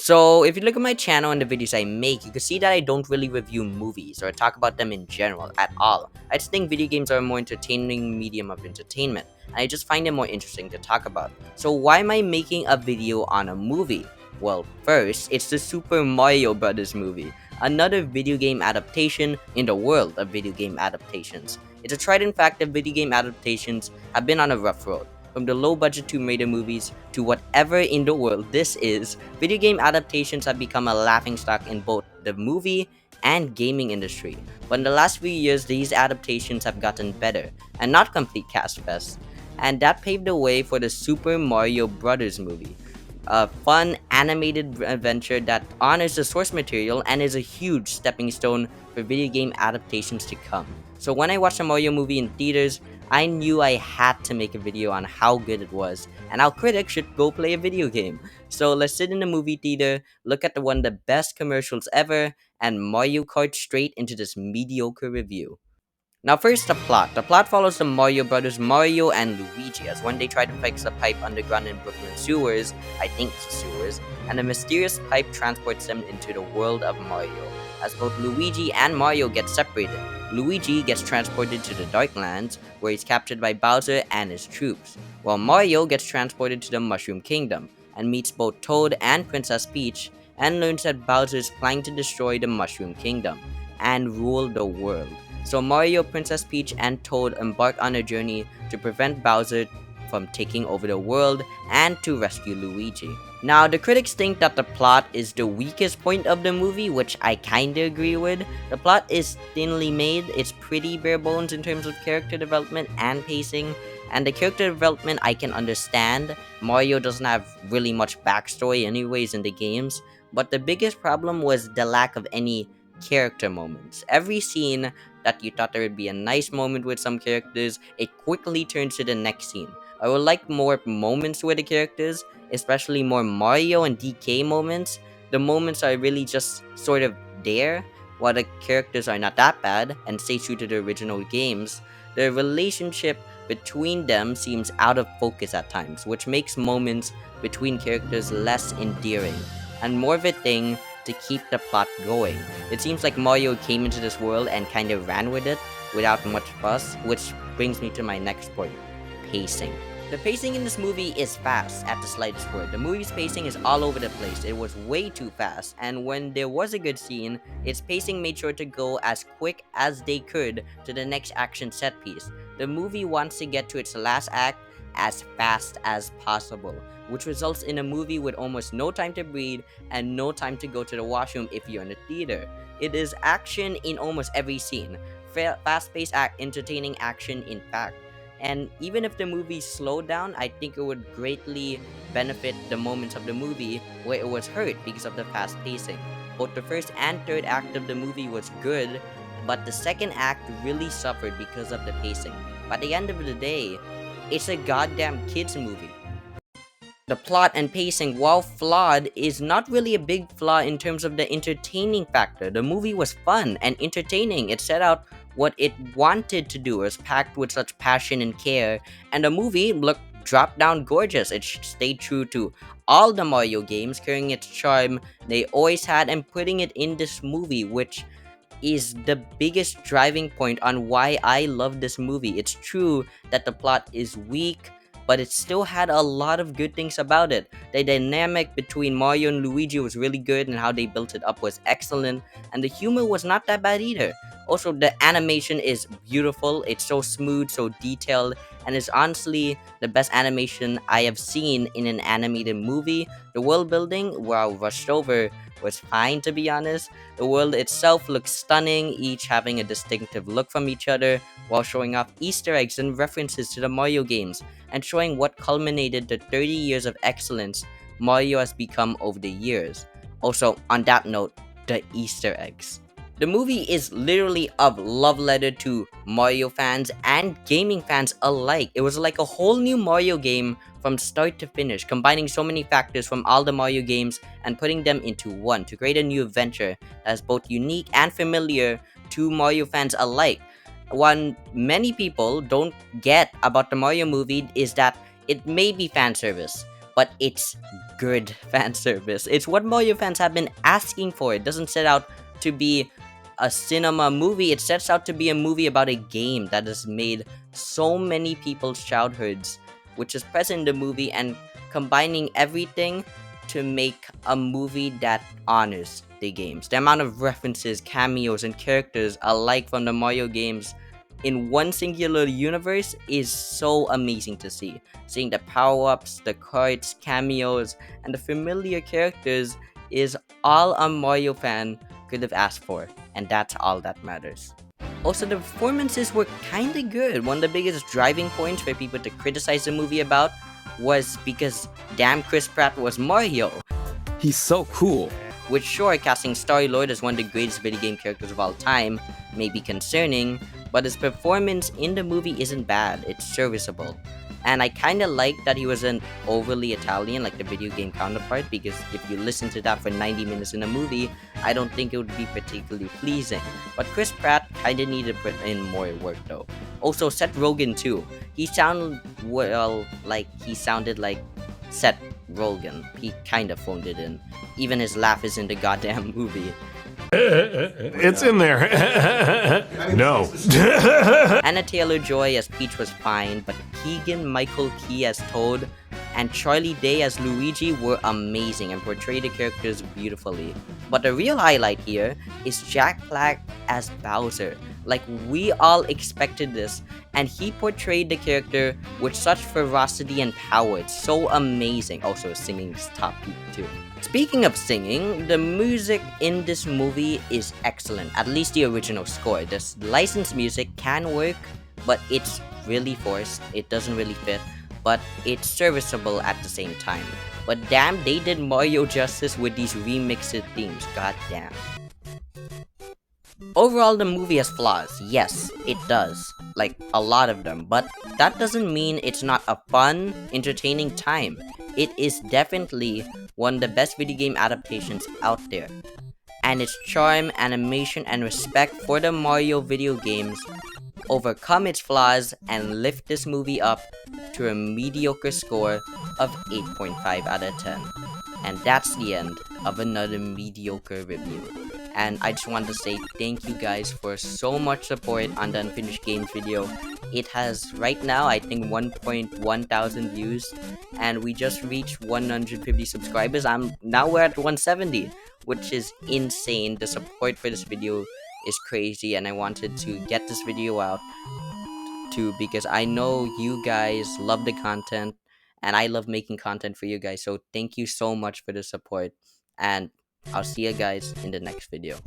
So, if you look at my channel and the videos I make, you can see that I don't really review movies or talk about them in general at all. I just think video games are a more entertaining medium of entertainment, and I just find them more interesting to talk about. So, why am I making a video on a movie? Well, first, it's the Super Mario Brothers movie, another video game adaptation in the world of video game adaptations. It's a trident fact that video game adaptations have been on a rough road. From the low-budget Tomb Raider movies to whatever in the world this is, video game adaptations have become a laughingstock in both the movie and gaming industry. But in the last few years, these adaptations have gotten better, and not complete cast fest. And that paved the way for the Super Mario Brothers movie, a fun animated adventure that honors the source material and is a huge stepping stone for video game adaptations to come. So when I watched the Mario movie in theaters, I knew I had to make a video on how good it was and how critics should go play a video game. So let's sit in the movie theater, look at one of the best commercials ever, and Mario Kart straight into this mediocre review. Now first the plot. The plot follows the Mario brothers Mario and Luigi as when they try to fix a pipe underground in Brooklyn sewers, I think it's sewers, and a mysterious pipe transports them into the world of Mario. As both Luigi and Mario get separated, Luigi gets transported to the Darklands where he's captured by Bowser and his troops, while Mario gets transported to the Mushroom Kingdom and meets both Toad and Princess Peach and learns that Bowser is planning to destroy the Mushroom Kingdom and rule the world. So Mario, Princess Peach, and Toad embark on a journey to prevent Bowser from taking over the world and to rescue Luigi. Now, the critics think that the plot is the weakest point of the movie, which I kinda agree with. The plot is thinly made, it's pretty bare bones in terms of character development and pacing, and the character development I can understand. Mario doesn't have really much backstory anyways in the games, but the biggest problem was the lack of any character moments. Every scene that you thought there would be a nice moment with some characters, it quickly turns to the next scene. I would like more moments with the characters, especially more Mario and DK moments. The moments are really just sort of there, while the characters are not that bad and stay true to the original games. The relationship between them seems out of focus at times, which makes moments between characters less endearing and more of a thing to keep the plot going. It seems like Mario came into this world and kind of ran with it without much fuss, which brings me to my next point: pacing. The pacing in this movie is fast at the slightest word. The movie's pacing is all over the place. It was way too fast, and when there was a good scene, its pacing made sure to go as quick as they could to the next action set piece. The movie wants to get to its last act as fast as possible, which results in a movie with almost no time to breathe and no time to go to the washroom if you're in the theater. It is action in almost every scene. Fast-paced entertaining action in fact. And even if the movie slowed down, I think it would greatly benefit the moments of the movie where it was hurt because of the fast pacing. Both the first and third act of the movie was good, but the second act really suffered because of the pacing. By the end of the day, it's a goddamn kids movie. The plot and pacing, while flawed, is not really a big flaw in terms of the entertaining factor. The movie was fun and entertaining. It set out what it wanted to do. It was packed with such passion and care, and the movie looked dropped down gorgeous. It stayed true to all the Mario games, carrying its charm they always had and putting it in this movie, which is the biggest driving point on why I love this movie. It's true that the plot is weak, but it still had a lot of good things about it. The dynamic between Mario and Luigi was really good, and how they built it up was excellent, and the humor was not that bad either. Also, the animation is beautiful. It's so smooth, so detailed, and is honestly the best animation I have seen in an animated movie. The world building, while rushed over, was fine to be honest. The world itself looks stunning, each having a distinctive look from each other, while showing off Easter eggs and references to the Mario games, and showing what culminated the 30 years of excellence Mario has become over the years. Also, on that note, the Easter eggs. The movie is literally a love letter to Mario fans and gaming fans alike. It was like a whole new Mario game from start to finish, combining so many factors from all the Mario games and putting them into one to create a new adventure that is both unique and familiar to Mario fans alike. One many people don't get about the Mario movie is that it may be fan service, but it's good fan service. It's what Mario fans have been asking for. It doesn't set out to be a cinema movie, it sets out to be a movie about a game that has made so many people's childhoods, which is present in the movie, and combining everything to make a movie that honors the games. The amount of references, cameos, and characters alike from the Mario games in one singular universe is so amazing to see. Seeing the power-ups, the cards, cameos, and the familiar characters is all a Mario fan could have asked for, and that's all that matters. Also, the performances were kinda good. One of the biggest driving points for people to criticize the movie about was because damn Chris Pratt was Mario. He's so cool. Which sure, casting Star-Lord as one of the greatest video game characters of all time may be concerning, but his performance in the movie isn't bad, it's serviceable. And I kinda like that he wasn't overly Italian like the video game counterpart, because if you listen to that for 90 minutes in a movie, I don't think it would be particularly pleasing. But Chris Pratt kinda needed to put in more work though. Also, Seth Rogen too. He sounded, well, like he sounded like Seth Rogen. He kinda phoned it in. Even his laugh is in the goddamn movie. It's in there. No. Anna Taylor-Joy as Peach was fine, but Keegan-Michael Key as Toad and Charlie Day as Luigi were amazing and portrayed the characters beautifully. But the real highlight here is Jack Black as Bowser. Like, we all expected this, and he portrayed the character with such ferocity and power. It's so amazing. Also, singing is top peak too. Speaking of singing, the music in this movie is excellent, at least the original score. This licensed music can work, but it's really forced, it doesn't really fit, but it's serviceable at the same time. But damn, they did Mario justice with these remixed themes, god damn. Overall, the movie has flaws. Yes, it does. Like, a lot of them. But that doesn't mean it's not a fun, entertaining time. It is definitely one of the best video game adaptations out there. And its charm, animation, and respect for the Mario video games overcome its flaws and lift this movie up to a mediocre score of 8.5 out of 10. And that's the end of another mediocre review. And I just want to say thank you guys for so much support on the Unfinished Games video. It has right now, I think, 1.1 thousand views, and we just reached 150 subscribers. Now we're at 170, which is insane. The support for this video is crazy, and I wanted to get this video out too because I know you guys love the content, and I love making content for you guys. So thank you so much for the support, and I'll see you guys in the next video.